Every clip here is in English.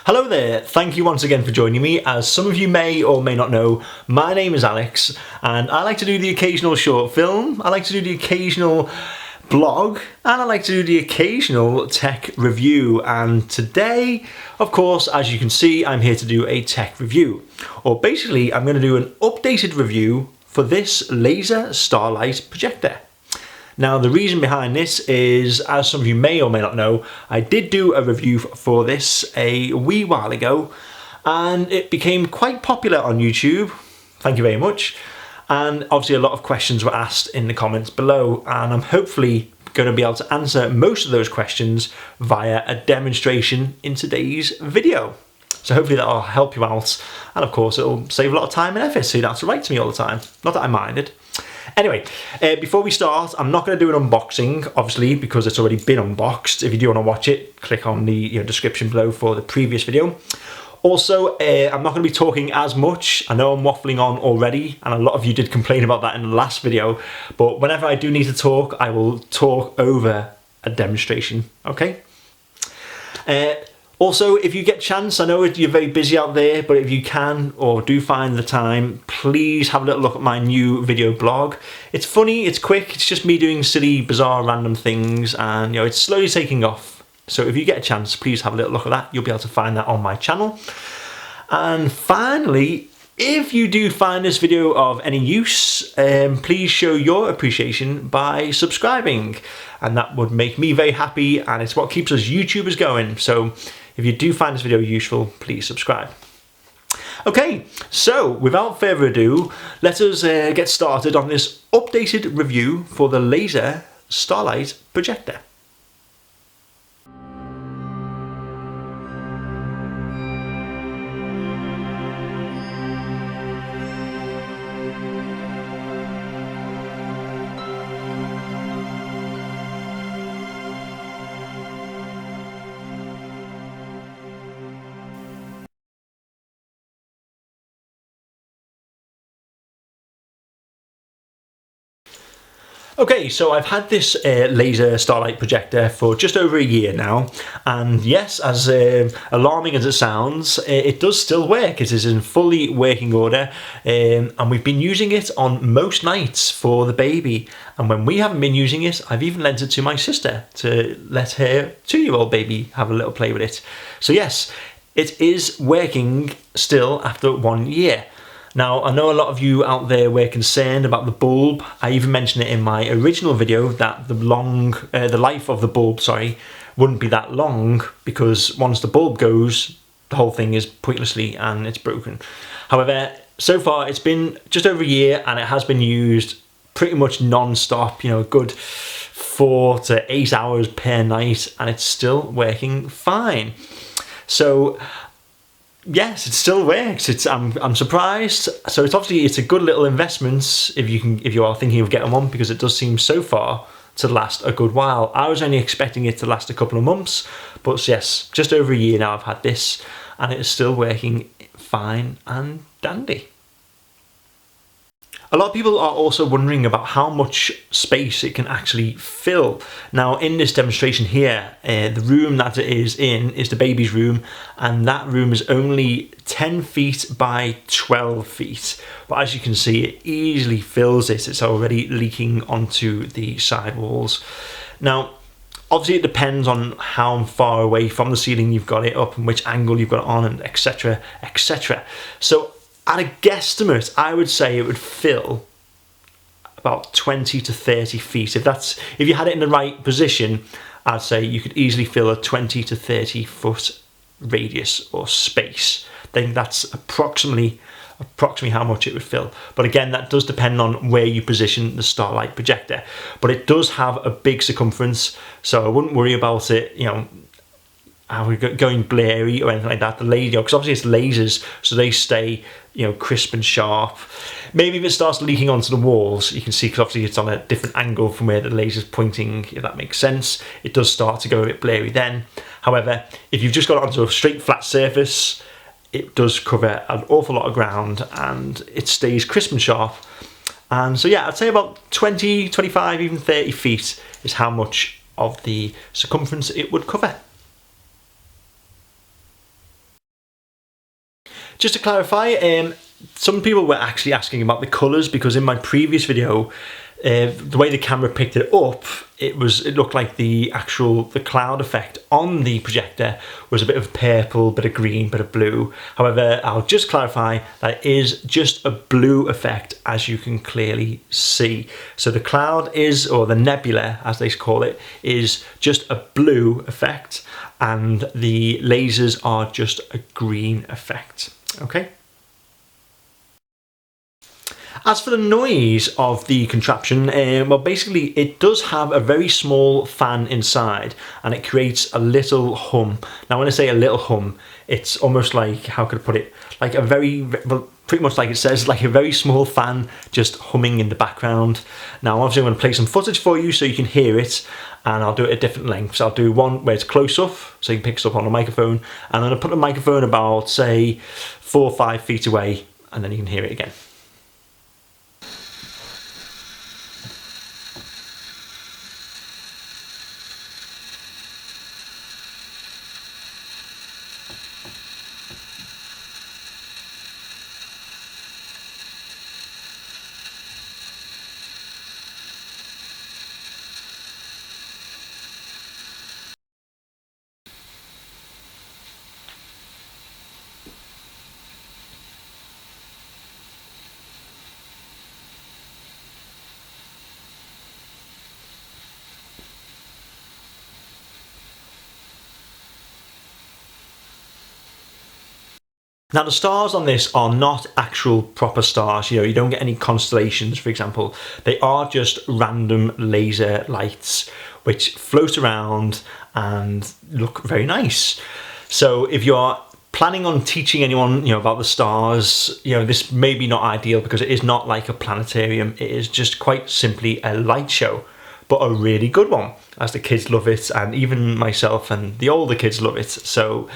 Hello there, thank you once again for joining me. As some of you may or may not know, my name is Alex and I like to do the occasional short film, I like to do the occasional blog, and I like to do the occasional tech review. And today, of course, as you can see, I'm here to do a tech review. Or basically, I'm going to do an updated review for this Laser Starlight projector. Now, the reason behind this is, as some of you may or may not know, I did do a review for this a wee while ago, and it became quite popular on YouTube. Thank you very much. And obviously a lot of questions were asked in the comments below, and I'm hopefully going to be able to answer most of those questions via a demonstration in today's video. So hopefully that'll help you out, and of course it'll save a lot of time and effort so you don't have to write to me all the time. Not that I minded. Anyway, before we start, I'm not going to do an unboxing, obviously, because it's already been unboxed. If you do want to watch it, click on the description below for the previous video. Also, I'm not going to be talking as much. I know I'm waffling on already, and a lot of you did complain about that in the last video, but whenever I do need to talk, I will talk over a demonstration, okay? Also, if you get a chance, I know you're very busy out there, but if you can or do find the time, please have a little look at my new video blog. It's funny, it's quick, it's just me doing silly, bizarre, random things, and it's slowly taking off. So if you get a chance, please have a little look at that. You'll be able to find that on my channel. And finally, if you do find this video of any use, please show your appreciation by subscribing. And that would make me very happy, and it's what keeps us YouTubers going. So if you do find this video useful, please subscribe. Okay, so without further ado, let us get started on this updated review for the Laser Starlight projector. Okay, so I've had this Laser Starlight projector for just over a year now, and yes, as alarming as it sounds, it does still work. It is in fully working order, and we've been using it on most nights for the baby, and when we haven't been using it, I've even lent it to my sister to let her 2-year-old baby have a little play with it. So yes, it is working still after 1 year. Now, I know a lot of you out there were concerned about the bulb. I even mentioned it in my original video that the life of the bulb, wouldn't be that long, because once the bulb goes, the whole thing is pointlessly and it's broken. However, so far it's been just over a year, and it has been used pretty much non-stop, a good 4 to 8 hours per night, and it's still working fine. So yes, it still works. I'm surprised. So it's a good little investment if you are thinking of getting one, because it does seem so far to last a good while. I was only expecting it to last a couple of months, but yes, just over a year now I've had this, and it is still working fine and dandy. A lot of people are also wondering about how much space it can actually fill. Now, in this demonstration here, the room that it is in is the baby's room, and that room is only 10 feet by 12 feet. But as you can see, it easily fills it. It's already leaking onto the side walls. Now, obviously it depends on how far away from the ceiling you've got it up and which angle you've got it on, and etc, etc. So at a guesstimate, I would say it would fill about 20 to 30 feet. If you had it in the right position, I'd say you could easily fill a 20 to 30 foot radius or space. I think that's approximately how much it would fill. But again, that does depend on where you position the Starlight projector. But it does have a big circumference, so I wouldn't worry about it, going blurry or anything like that. The laser, because obviously it's lasers, so they stay crisp and sharp. Maybe if it starts leaking onto the walls, you can see, because obviously it's on a different angle from where the laser's pointing, if that makes sense, it does start to go a bit blurry then. However, if you've just got it onto a straight flat surface, it does cover an awful lot of ground and it stays crisp and sharp. And so yeah, I'd say about 20, 25, even 30 feet is how much of the circumference it would cover. Just to clarify, some people were actually asking about the colours, because in my previous video, the way the camera picked it up, it looked like the cloud effect on the projector was a bit of purple, bit of green, bit of blue. However, I'll just clarify that it is just a blue effect, as you can clearly see. So the cloud is, or the nebula as they call it, is just a blue effect, and the lasers are just a green effect. Okay. As for the noise of the contraption, well, basically it does have a very small fan inside, and it creates a little hum. Now when I say a little hum, it's almost like, how could I put it, like a very, well, pretty much like it says, like a very small fan just humming in the background. Now obviously I'm going to play some footage for you so you can hear it, and I'll do it at different lengths. I'll do one where it's close up, so you can pick it up on a microphone, and then I'll put the microphone about, say, 4 or 5 feet away, and then you can hear it again. Now the stars on this are not actual proper stars, you don't get any constellations, for example. They are just random laser lights which float around and look very nice. So if you're planning on teaching anyone about the stars, this may be not ideal, because it is not like a planetarium. It is just quite simply a light show, but a really good one, as the kids love it, and even myself and the older kids love it. So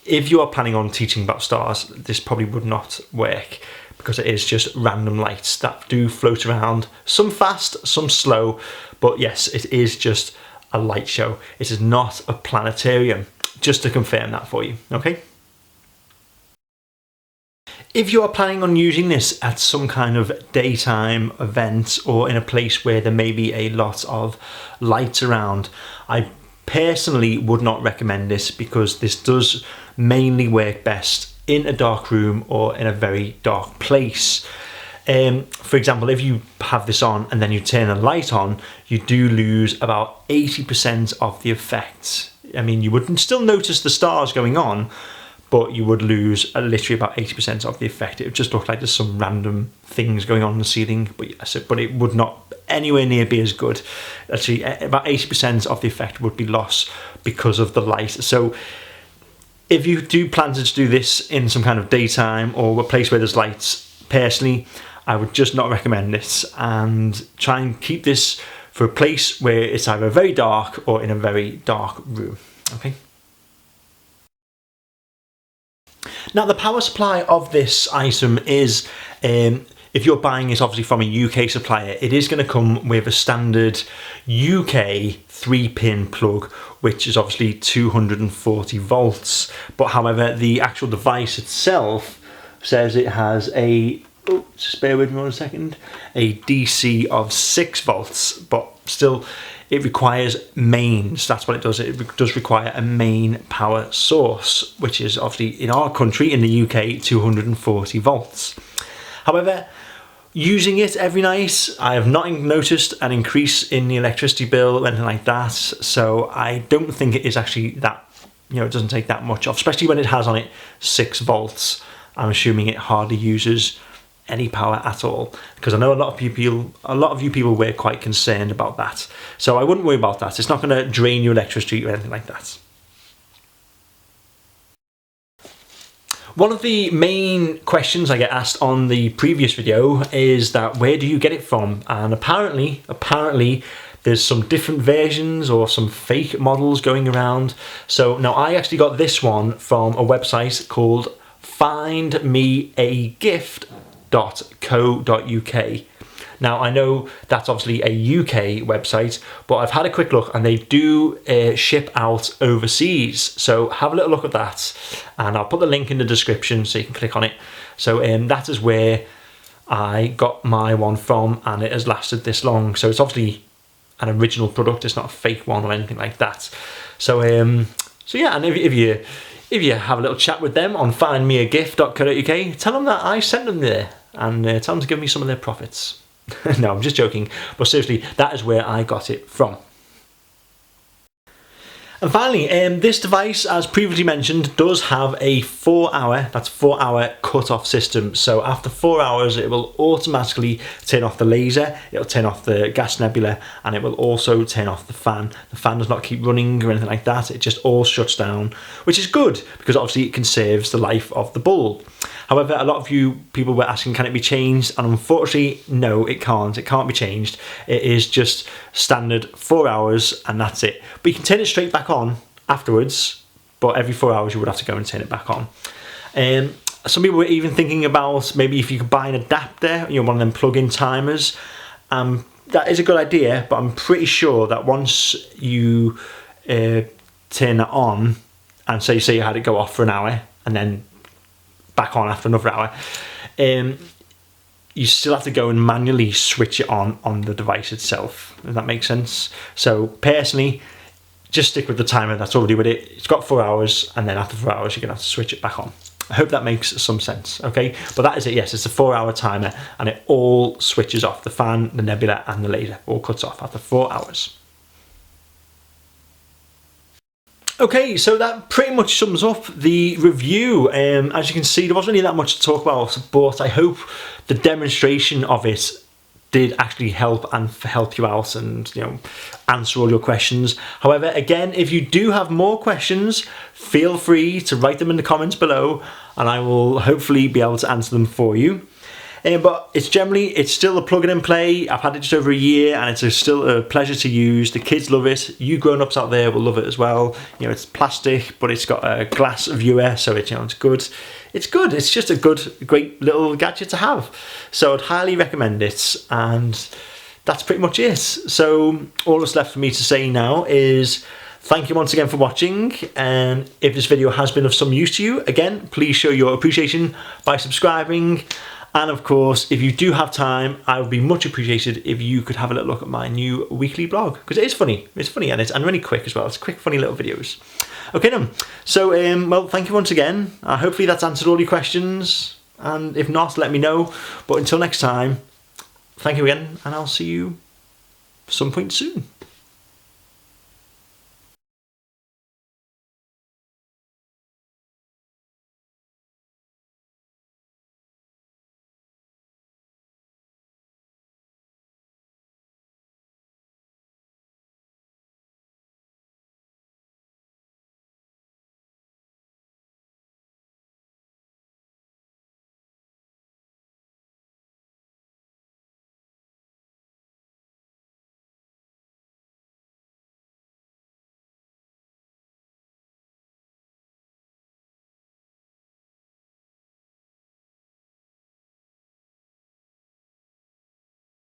if you are planning on teaching about stars, this probably would not work, because it is just random lights that do float around, some fast, some slow, but yes, it is just a light show. It is not a planetarium, just to confirm that for you, okay? If you are planning on using this at some kind of daytime event, or in a place where there may be a lot of lights around, I personally would not recommend this, because this does mainly work best in a dark room or in a very dark place. For example, if you have this on and then you turn a light on, you do lose about 80% of the effect. I mean, you would still notice the stars going on, but you would lose literally about 80% of the effect. It would just look like there's some random things going on in the ceiling, but it would not anywhere near be as good. Actually, about 80% of the effect would be lost because of the light. So if you do plan to do this in some kind of daytime or a place where there's lights, personally, I would just not recommend this, and try and keep this for a place where it's either very dark or in a very dark room, okay? Now the power supply of this item is, if you're buying it obviously from a UK supplier, it is going to come with a standard UK 3-pin plug, which is obviously 240 volts. But however, the actual device itself says it has a, just bear with me 1 second, a DC of 6 volts, but still it requires mains. That's what it does. It does require a main power source, which is obviously in our country, in the UK, 240 volts. However, using it every night, I have not noticed an increase in the electricity bill or anything like that. So I don't think it is actually that, it doesn't take that much off, especially when it has on it 6 volts. I'm assuming it hardly uses any power at all, because I know a lot of you people were quite concerned about that. So I wouldn't worry about that. It's not going to drain your electricity or anything like that. One of the main questions I get asked on the previous video is that where do you get it from? And apparently there's some different versions or some fake models going around. So now I actually got this one from a website called findmeagift.co.uk. Now I know that's obviously a UK website, but I've had a quick look and they do ship out overseas. So have a little look at that, and I'll put the link in the description so you can click on it. So that is where I got my one from, and it has lasted this long. So it's obviously an original product, it's not a fake one or anything like that. So so yeah, and if you have a little chat with them on findmeagift.co.uk, tell them that I sent them there, and tell them to give me some of their profits. No, I'm just joking, but seriously, that is where I got it from. And finally, this device, as previously mentioned, does have a 4-hour cut-off system. So after 4 hours, it will automatically turn off the laser, it'll turn off the gas nebula, and it will also turn off the fan. The fan does not keep running or anything like that, it just all shuts down, which is good because obviously it conserves the life of the bulb. However, a lot of you people were asking, can it be changed? And unfortunately, no, it can't. It can't be changed. It is just standard 4 hours and that's it. But you can turn it straight back on afterwards, but every 4 hours you would have to go and turn it back on. Some people were even thinking about maybe if you could buy an adapter, one of them plug-in timers. That is a good idea, but I'm pretty sure that once you turn it on and say you had it go off for an hour and then back on after another hour, you still have to go and manually switch it on the device itself, if that makes sense. So personally, just stick with the timer that's already with it. It's got 4 hours, and then after 4 hours you're gonna have to switch it back on. I hope that makes some sense, okay? But that is it, yes, it's a 4-hour timer, and it all switches off. The fan, the nebula, and the laser all cuts off after 4 hours. Okay, so that pretty much sums up the review. As you can see, there wasn't really that much to talk about, but I hope the demonstration of it did actually help you out and answer all your questions. However, again, if you do have more questions, feel free to write them in the comments below, and I will hopefully be able to answer them for you. But it's still a plug and play. I've had it just over a year, and it's still a pleasure to use. The kids love it. You grown-ups out there will love it as well. It's plastic, but it's got a glass viewer, so it's good. It's good. It's just a great little gadget to have. So I'd highly recommend it, and that's pretty much it. So all that's left for me to say now is thank you once again for watching, and if this video has been of some use to you, again, please show your appreciation by subscribing. And of course, if you do have time, I would be much appreciated if you could have a little look at my new weekly blog, because it is funny. It's funny, and really quick as well. It's quick, funny little videos. Okay then, so well, thank you once again. Hopefully that's answered all your questions, and if not, let me know. But until next time, thank you again, and I'll see you some point soon.